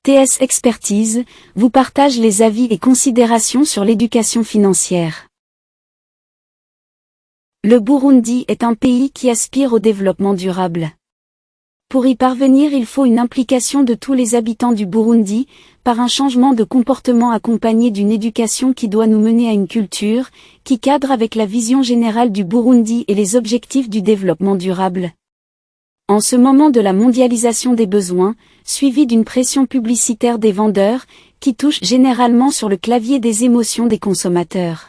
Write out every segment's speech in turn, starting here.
TS Expertise vous partage les avis et considérations sur l'éducation financière. Le Burundi est un pays qui aspire au développement durable. Pour y parvenir, il faut une implication de tous les habitants du Burundi, par un changement de comportement accompagné d'une éducation qui doit nous mener à une culture, qui cadre avec la vision générale du Burundi et les objectifs du développement durable. En ce moment de la mondialisation des besoins, suivi d'une pression publicitaire des vendeurs, qui touche généralement sur le clavier des émotions des consommateurs.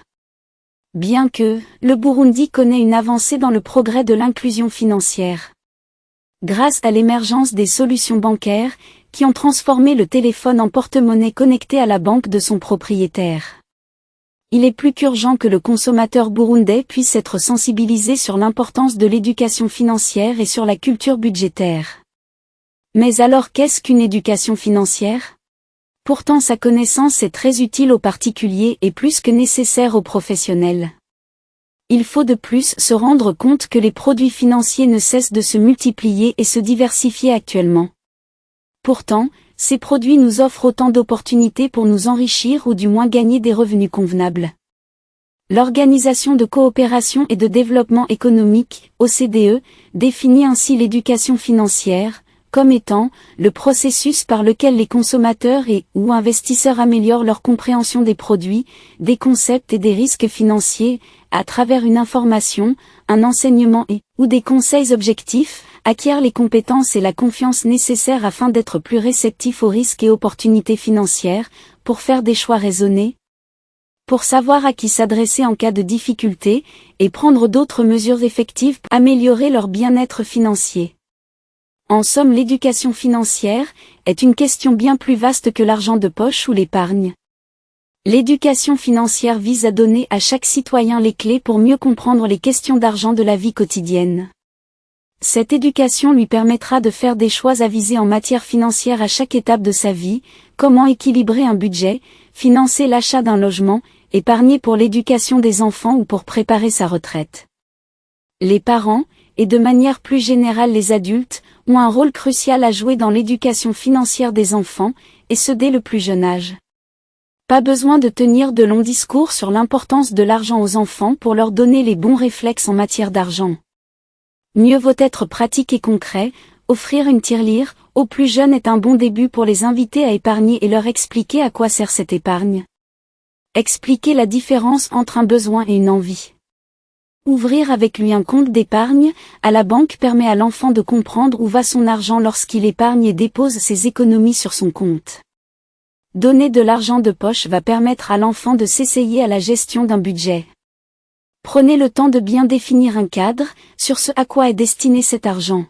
Bien que, le Burundi connaît une avancée dans le progrès de l'inclusion financière. Grâce à l'émergence des solutions bancaires, qui ont transformé le téléphone en porte-monnaie connecté à la banque de son propriétaire. Il est plus qu'urgent que le consommateur burundais puisse être sensibilisé sur l'importance de l'éducation financière et sur la culture budgétaire. Mais alors qu'est-ce qu'une éducation financière ? Pourtant sa connaissance est très utile aux particuliers et plus que nécessaire aux professionnels. Il faut de plus se rendre compte que les produits financiers ne cessent de se multiplier et se diversifier actuellement. Pourtant, ces produits nous offrent autant d'opportunités pour nous enrichir ou du moins gagner des revenus convenables. L'Organisation de coopération et de développement économique, OCDE, définit ainsi l'éducation financière comme étant le processus par lequel les consommateurs ou investisseurs améliorent leur compréhension des produits, des concepts et des risques financiers, à travers une information, un enseignement ou des conseils objectifs, acquièrent les compétences et la confiance nécessaires afin d'être plus réceptifs aux risques et opportunités financières, pour faire des choix raisonnés, pour savoir à qui s'adresser en cas de difficulté, et prendre d'autres mesures effectives pour améliorer leur bien-être financier. En somme, l'éducation financière est une question bien plus vaste que l'argent de poche ou l'épargne. L'éducation financière vise à donner à chaque citoyen les clés pour mieux comprendre les questions d'argent de la vie quotidienne. Cette éducation lui permettra de faire des choix avisés en matière financière à chaque étape de sa vie, comment équilibrer un budget, financer l'achat d'un logement, épargner pour l'éducation des enfants ou pour préparer sa retraite. Les parents, et de manière plus générale les adultes, ont un rôle crucial à jouer dans l'éducation financière des enfants, et ce dès le plus jeune âge. Pas besoin de tenir de longs discours sur l'importance de l'argent aux enfants pour leur donner les bons réflexes en matière d'argent. Mieux vaut être pratique et concret, offrir une tirelire aux plus jeunes est un bon début pour les inviter à épargner et leur expliquer à quoi sert cette épargne. Expliquer la différence entre un besoin et une envie. Ouvrir avec lui un compte d'épargne à la banque permet à l'enfant de comprendre où va son argent lorsqu'il épargne et dépose ses économies sur son compte. Donner de l'argent de poche va permettre à l'enfant de s'essayer à la gestion d'un budget. Prenez le temps de bien définir un cadre sur ce à quoi est destiné cet argent.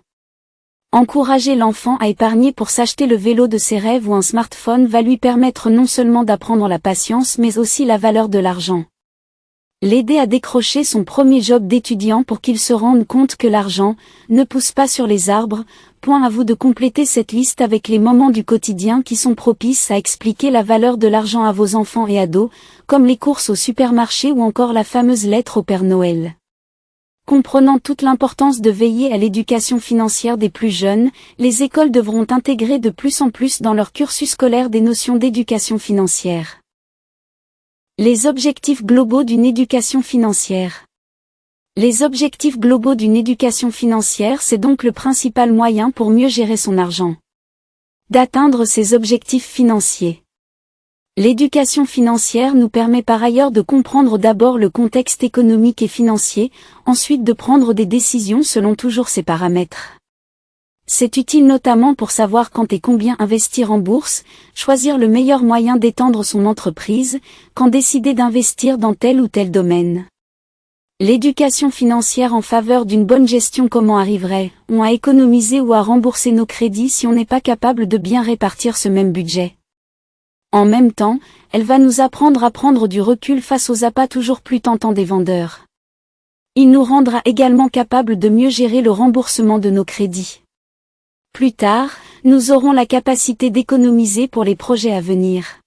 Encourager l'enfant à épargner pour s'acheter le vélo de ses rêves ou un smartphone va lui permettre non seulement d'apprendre la patience mais aussi la valeur de l'argent. L'aider à décrocher son premier job d'étudiant pour qu'il se rende compte que l'argent ne pousse pas sur les arbres. Point à vous de compléter cette liste avec les moments du quotidien qui sont propices à expliquer la valeur de l'argent à vos enfants et ados, comme les courses au supermarché ou encore la fameuse lettre au Père Noël. Comprenant toute l'importance de veiller à l'éducation financière des plus jeunes, les écoles devront intégrer de plus en plus dans leur cursus scolaire des notions d'éducation financière. Les objectifs globaux d'une éducation financière. Les objectifs globaux d'une éducation financière, c'est donc le principal moyen pour mieux gérer son argent. D'atteindre ses objectifs financiers. L'éducation financière nous permet par ailleurs de comprendre d'abord le contexte économique et financier, ensuite de prendre des décisions selon toujours ces paramètres. C'est utile notamment pour savoir quand et combien investir en bourse, choisir le meilleur moyen d'étendre son entreprise, quand décider d'investir dans tel ou tel domaine. L'éducation financière en faveur d'une bonne gestion. Comment arriverait-on à économiser ou à rembourser nos crédits si on n'est pas capable de bien répartir ce même budget? En même temps, elle va nous apprendre à prendre du recul face aux appâts toujours plus tentants des vendeurs. Il nous rendra également capables de mieux gérer le remboursement de nos crédits. Plus tard, nous aurons la capacité d'économiser pour les projets à venir.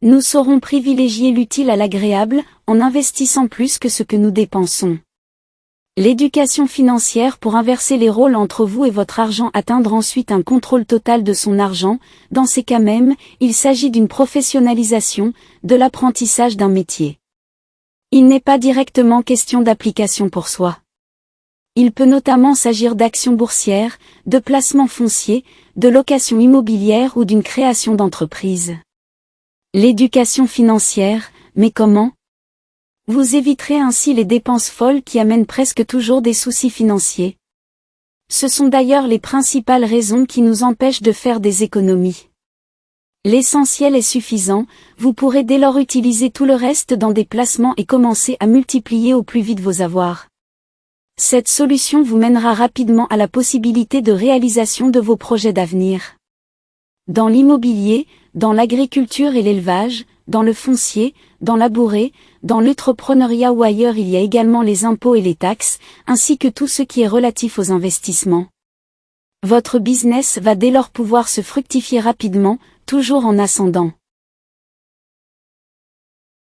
Nous saurons privilégier l'utile à l'agréable, en investissant plus que ce que nous dépensons. L'éducation financière pour inverser les rôles entre vous et votre argent, atteindre ensuite un contrôle total de son argent. Dans ces cas même, il s'agit d'une professionnalisation, de l'apprentissage d'un métier. Il n'est pas directement question d'application pour soi. Il peut notamment s'agir d'actions boursières, de placements fonciers, de location immobilière ou d'une création d'entreprise. L'éducation financière, mais comment ? Vous éviterez ainsi les dépenses folles qui amènent presque toujours des soucis financiers. Ce sont d'ailleurs les principales raisons qui nous empêchent de faire des économies. L'essentiel est suffisant, vous pourrez dès lors utiliser tout le reste dans des placements et commencer à multiplier au plus vite vos avoirs. Cette solution vous mènera rapidement à la possibilité de réalisation de vos projets d'avenir. Dans l'immobilier, dans l'agriculture et l'élevage, dans le foncier, dans la bourrée, dans l'entrepreneuriat ou ailleurs, il y a également les impôts et les taxes, ainsi que tout ce qui est relatif aux investissements. Votre business va dès lors pouvoir se fructifier rapidement, toujours en ascendant.